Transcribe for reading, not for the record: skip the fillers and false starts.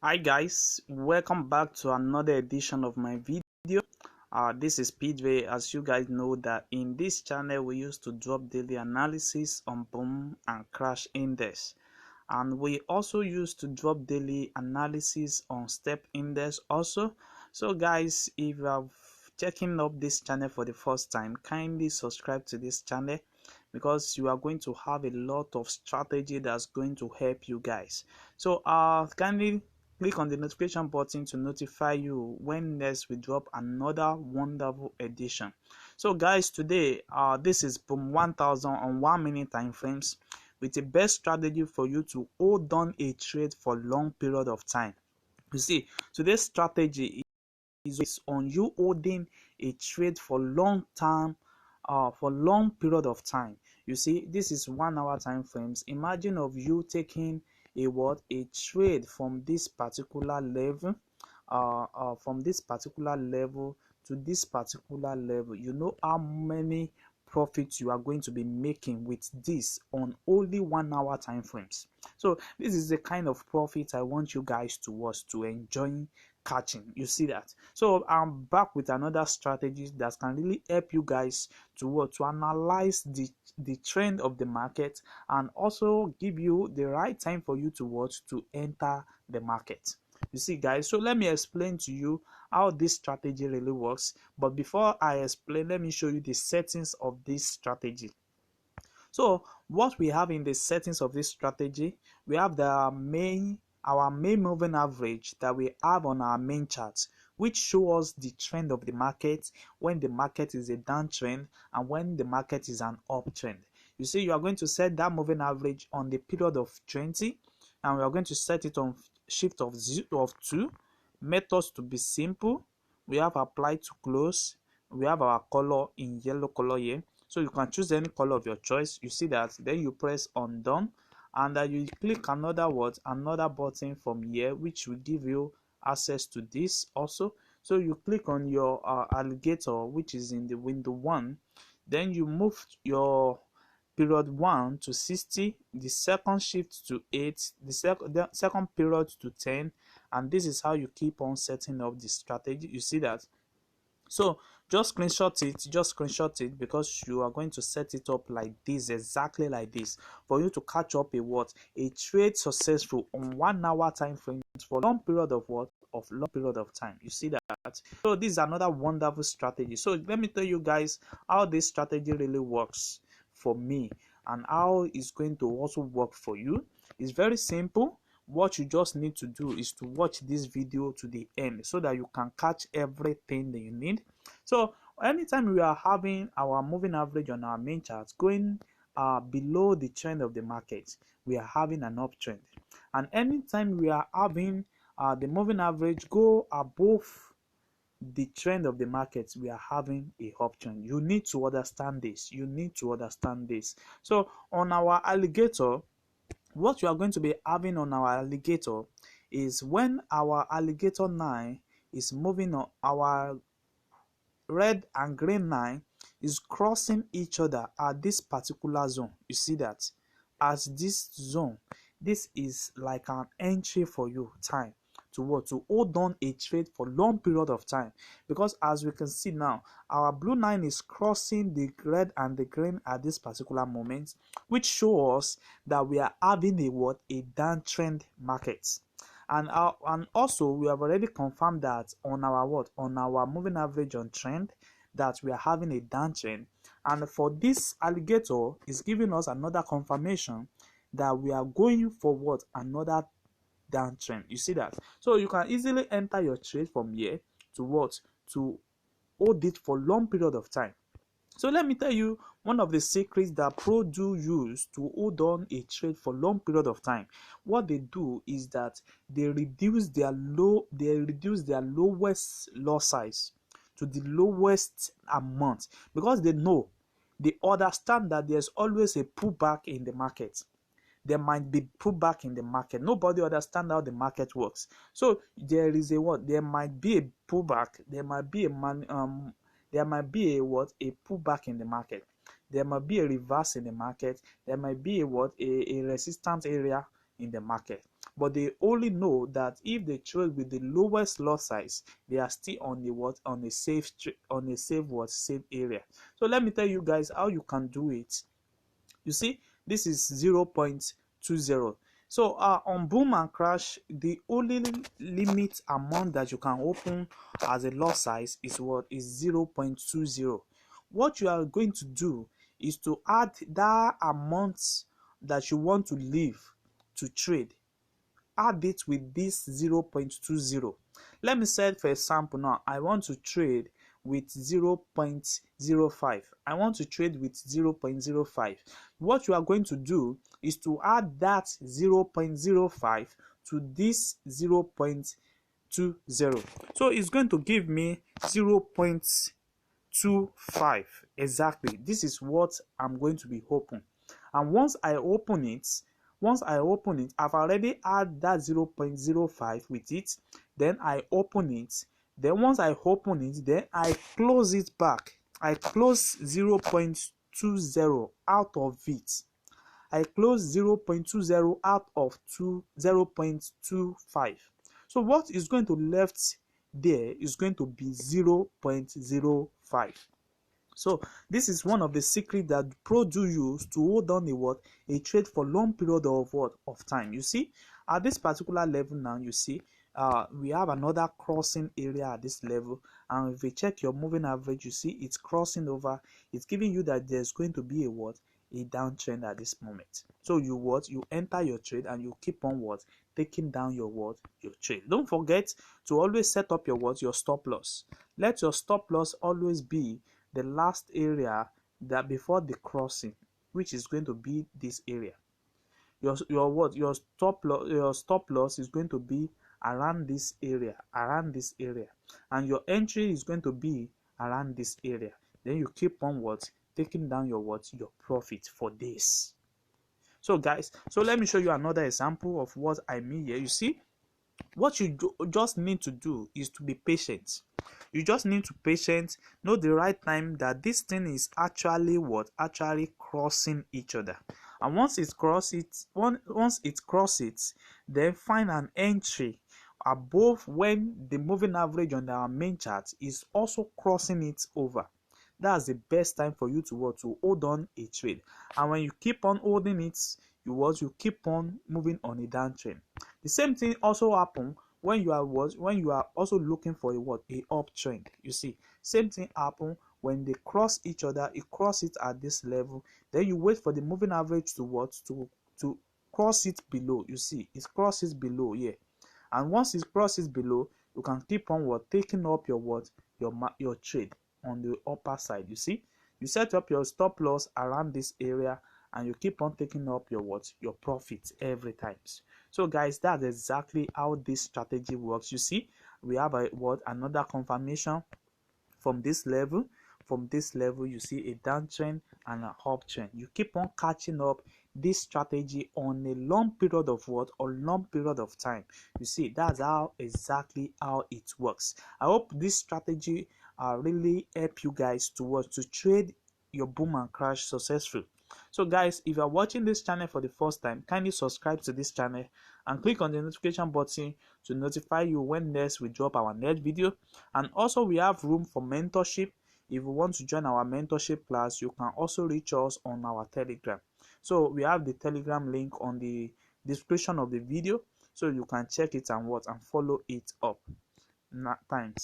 Hi guys, welcome back to another edition of my video. This is PJ. As you guys know that in this channel we used to drop daily analysis on boom and crash index, and we also used to drop daily analysis on step index also. So guys, if you are checking up this channel for the first time, kindly subscribe to this channel because you are going to have a lot of strategy that's going to help you guys. So kindly click on the notification button to notify you when next we drop another wonderful edition. So guys, today this is boom 1000 on 1 minute time frames with the best strategy for you to hold on a trade for long period of time. You see, today's strategy is on you holding a trade for long term, for long period of time. You see, this is 1 hour time frames. Imagine of you taking a trade from this particular level, from this particular level to this particular level. You know how many profits you are going to be making with this on only 1 hour time frames. So this is the kind of profit I want you guys to watch, to enjoy catching. You see that? So I'm back with another strategy that can really help you guys to analyze the trend of the market and also give you the right time for you to watch to enter the market. You see guys, so let me explain to you how this strategy really works. But before I explain, let me show you the settings of this strategy. So what we have in the settings of this strategy, we have our main moving average that we have on our main chart, which shows us the trend of the market when the market is a downtrend and when the market is an uptrend. You see, you are going to set that moving average on the period of 20, and we are going to set it on shift of 2. Methods to be simple. We have apply to close. We have our color in yellow color here, so you can choose any color of your choice. You see that, then you press on done, and you click another button from here, which will give you access to this also. So you click on your alligator, which is in the window 1, then you move your period 1 to 60, the second shift to 8, the second period to 10, and this is how you keep on setting up the strategy. You see that? So just screenshot it because you are going to set it up like this, exactly like this, for you to catch up a trade successful on 1 hour time frame for long period of long period of time. You see that? So this is another wonderful strategy. So let me tell you guys how this strategy really works for me and how it's going to also work for you. It's very simple. What you just need to do is to watch this video to the end so that you can catch everything that you need. So anytime we are having our moving average on our main chart going below the trend of the market, we are having an uptrend. And anytime we are having the moving average go above the trend of the market, we are having a uptrend. You need to understand this. So on our alligator, what you are going to be having on our alligator is when our alligator 9 is moving on, our red and green line is crossing each other at this particular zone. You see that? As this zone, this is like an entry for you time to hold on a trade for long period of time, because as we can see now, our blue line is crossing the red and the green at this particular moment, which shows that we are having a downtrend market. And also we have already confirmed that on our moving average on trend that we are having a downtrend. And for this alligator is giving us another confirmation that we are going for another downtrend. You see that? So you can easily enter your trade from here to hold it for long period of time. So let me tell you one of the secrets that pro do use to hold on a trade for long period of time. What they do is that they reduce their lowest lot size to the lowest amount, because they understand that there's always a pullback in the market. There might be pullback in the market. Nobody understands how the market works. So there is there might be a pullback. There might be a pullback in the market. There might be a reverse in the market. There might be a resistance area in the market. but they only know that if they trade with the lowest lot size, they are still on the what, on a safe safe area. So let me tell you guys how you can do it. You see, this is 0.20. So on boom and crash, the only limit amount that you can open as a lot size is what is 0.20. What you are going to do is to add that amount that you want to leave to trade, add it with this 0.20. Let me say, for example, now I want to trade with 0.05. I want to trade with 0.05. What you are going to do is to add that 0.05 to this 0.20. So it's going to give me 0.25 exactly. This is what I'm going to be open. And once I open it, I've already add that 0.05 with it. Then I open it. Then once I open it, then I close it back. I close 0.20 out of it. I close 0.20 out of 0.25. So what is going to left there is going to be 0.05. So this is one of the secrets that pro do use to hold on a trade for long period of time. You see, at this particular level now, you see we have another crossing area at this level, and if you check your moving average, you see it's crossing over. It's giving you that there's going to be a downtrend at this moment. So you enter your trade and you keep on taking down your trade. Don't forget to always set up your stop loss. Let your stop loss always be the last area that before the crossing, which is going to be this area. Your stop loss is going to be around this area, and your entry is going to be around this area. Then you keep on taking down your profit for this. So guys, so let me show you another example of what I mean here. You see, what you just need to do is to be patient. You just need to know the right time that this thing is actually crossing each other. And once it crosses then find an entry above when the moving average on our main chart is also crossing it over. That's the best time for you to hold on a trade. And when you keep on holding it, you keep on moving on a downtrend. The same thing also happen when you are also looking for a uptrend. You see, same thing happen when they cross each other. You cross it at this level, then you wait for the moving average to cross it below. You see, it crosses below here, and once it crosses below, you can keep on taking up your trade on the upper side. You see, you set up your stop loss around this area, and you keep on taking up your profits every time. So guys, that's exactly how this strategy works. You see, we have another confirmation from this level. From this level, you see a downtrend and an uptrend. You keep on catching up this strategy on a long period of time. You see, that's exactly how it works. I hope this strategy really help you guys to trade your boom and crash successful. So guys, if you are watching this channel for the first time, kindly subscribe to this channel and click on the notification button to notify you when next we drop our next video. And also, we have room for mentorship. If you want to join our mentorship class, you can also reach us on our Telegram. So we have the Telegram link on the description of the video, so you can check it and follow it up. Thanks.